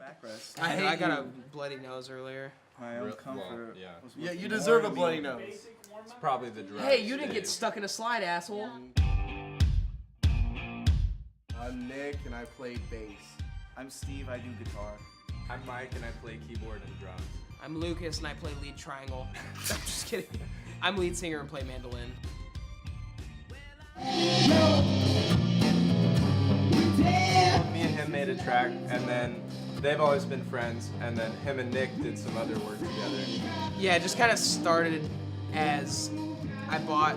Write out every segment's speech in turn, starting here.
backrest. I got a bloody nose earlier. My own comfort. Well, Yeah, you deserve a bloody nose. It's probably the drive. Hey, you didn't get stuck in a slide, asshole. I'm Nick, and I play bass. I'm Steve, I do guitar. I'm Mike, and I play keyboard and drums. I'm Lucas, and I play lead triangle. I'm just kidding. I'm lead singer and play mandolin. Me and him made a track, and then they've always been friends, and then him and Nick did some other work together. Yeah, it just kind of started as I bought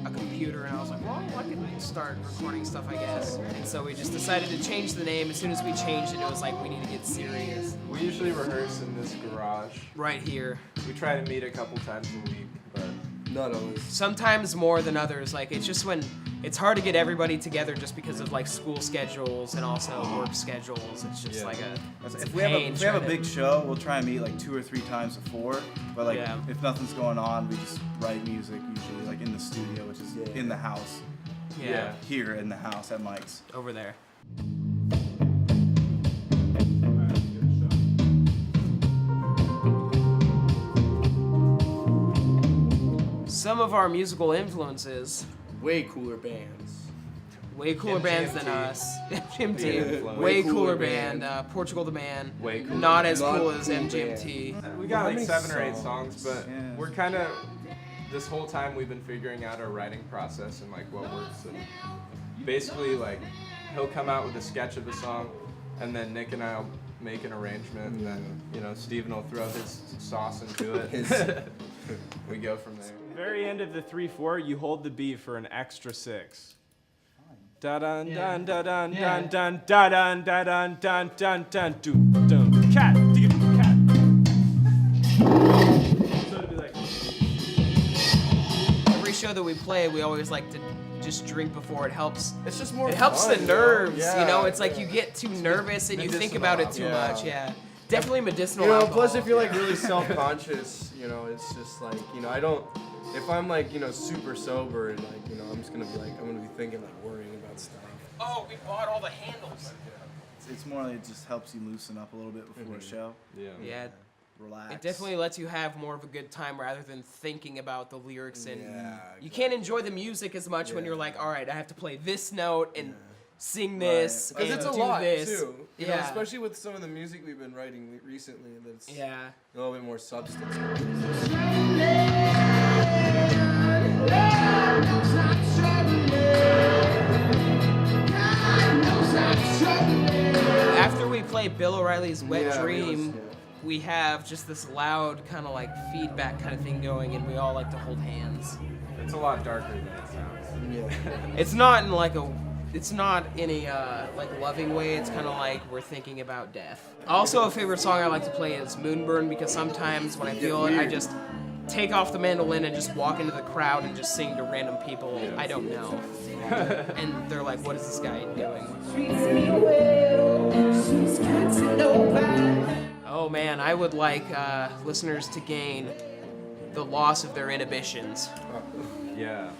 a computer and I was like, well, I can start recording stuff, I guess. And so we just decided to change the name. As soon as we changed it, it was like, we need to get serious. We usually rehearse in this garage. Right here. We try to meet a couple times a week, but Not always. Sometimes more than others. Like, it's just when it's hard to get everybody together just because of like school schedules and also work schedules. It's just like If we have a big show, we'll try and meet like 2 or 3 times before. But like if nothing's going on, we just write music usually like in the studio, which is in the house. Yeah. Here in the house at Mike's. Over there. Some of our musical influences. Way cooler bands. Way cooler bands than us. MGMT. Way cooler band. Portugal the Band. Way cooler. Not as Not cool as cool MGMT. we got like many 7 or 8 songs, but Yeah. we're kind of, this whole time we've been figuring out our writing process and like what works. And basically like he'll come out with a sketch of a song, and then Nick and I'll make an arrangement, and then Steven will throw his sauce into it. We go from there. Very end of the 3/4, you hold the B for an extra 6. Da dun dun da dun dun dun da dun da dun dun dun dun dun dun cat cat. So it'd be like Every show that we play, we always like to just drink before. It helps. It's just more. It helps fun, the nerves, Yeah, It's like you get too nervous and you think Medicinal about it too alcohol. much. Yeah, definitely medicinal. alcohol. Plus if you're like really self-conscious, it's just like, I don't. If I'm like, super sober and like, I'm just gonna be like, I'm gonna be thinking like worrying about stuff. Oh, we bought all the handles. It's more like it just helps you loosen up a little bit before a show. Yeah. Relax. It definitely lets you have more of a good time rather than thinking about the lyrics, and Yeah, you can't enjoy the music as much when you're like, all right, I have to play this note and sing this Because and it's a do lot this. too. Yeah. Especially with some of the music we've been writing recently, that's Yeah. a little bit more substance. After we play Bill O'Reilly's Wet Yeah, Dream, we have just this loud kind of like feedback kind of thing going, and we all like to hold hands. It's a lot darker than it sounds. Yeah. It's not in like a like loving way. It's kind of like we're thinking about death. Also, a favorite song I like to play is Moonburned, because sometimes when I feel it, I just take off the mandolin and just walk into the crowd and just sing to random people I don't know. And they're like, what is this guy doing? Oh man, I would like listeners to gain the loss of their inhibitions. Yeah.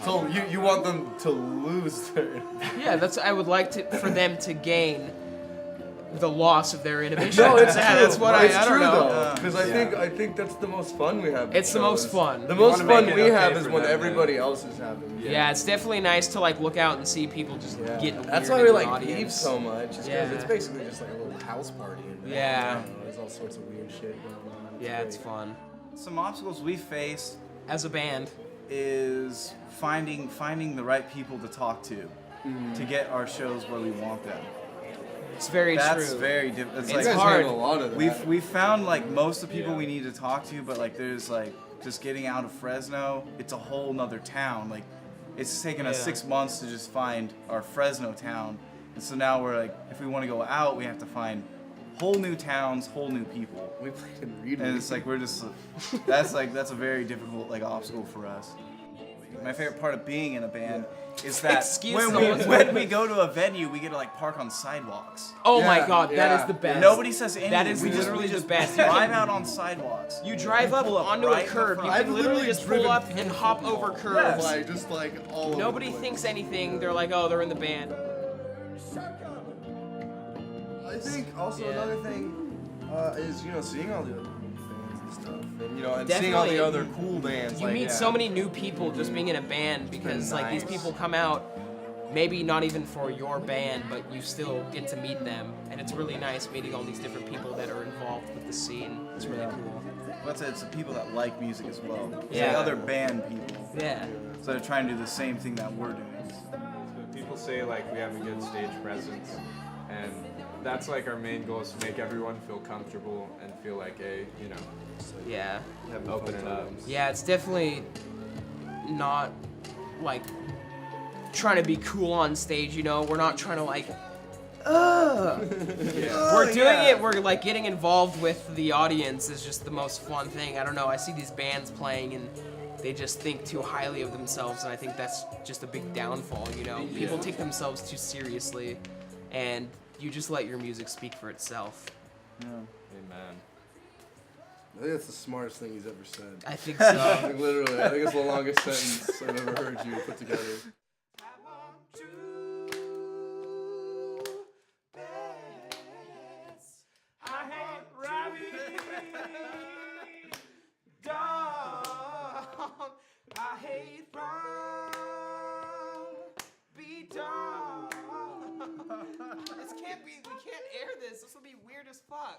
So you want them to lose their... Yeah, I would like for them to gain the loss of their inhibitions. No, it's true. That's what It's I don't true, know. Because I think that's the most fun we have. It's the most fun. The most wanna make fun it we okay have is for when them, everybody else is having. Yeah, it's definitely nice to like look out and see people just getting weird. That's why in we the like audience. Peeps so much. Because Yeah. it's basically just like a little house party. Yeah. There's all sorts of weird shit going on. Yeah, it's great. fun. Some obstacles we face As a band. is finding the right people to talk to get our shows where we want them. It's very That's true. very difficult. It's You guys hard. handle a lot of that. We've found like most of the people we need to talk to, but like there's like just getting out of Fresno, it's a whole nother town. Like it's taken us 6 months to just find our Fresno town, and so now we're like, if we want to go out, we have to find whole new towns, whole new people. We played in Reilly. And it's like we're just that's a very difficult like obstacle for us. My favorite part of being in a band is that when we go to a venue, we get to like park on sidewalks. Oh my god, that is the best. Nobody says anything. That is we literally just the best. drive out on sidewalks. You drive up pull up onto right a in curb. the You front. can literally just pull up and hop over curves. Like, just like all Nobody over the place. thinks anything. They're like, oh, they're in the band. I think also another thing is, you know, seeing all the other bands and stuff, and you know, and seeing all the other cool bands. You like, meet so many new people just being in a band because like these people come out, maybe not even for your band, but you still get to meet them, and it's really nice meeting all these different people that are involved with the scene. It's really cool. That's it. It's the people that like music as well. It's Yeah. the other band people. Yeah. So they're trying to do the same thing that we're doing. People say like we have a good stage presence, and that's like our main goal is to make everyone feel comfortable and feel like Yeah. open it up. Yeah, it's definitely not like trying to be cool on stage, you know? We're not trying to like we're doing it, we're like getting involved with the audience is just the most fun thing. I don't know, I see these bands playing and they just think too highly of themselves, and I think that's just a big downfall, you know? People take themselves too seriously, and you just let your music speak for itself. Yeah. Amen. I think that's the smartest thing he's ever said. I think so. Like, literally, I think it's the longest sentence I've ever heard you put together. We can't air this. This will be weird as fuck.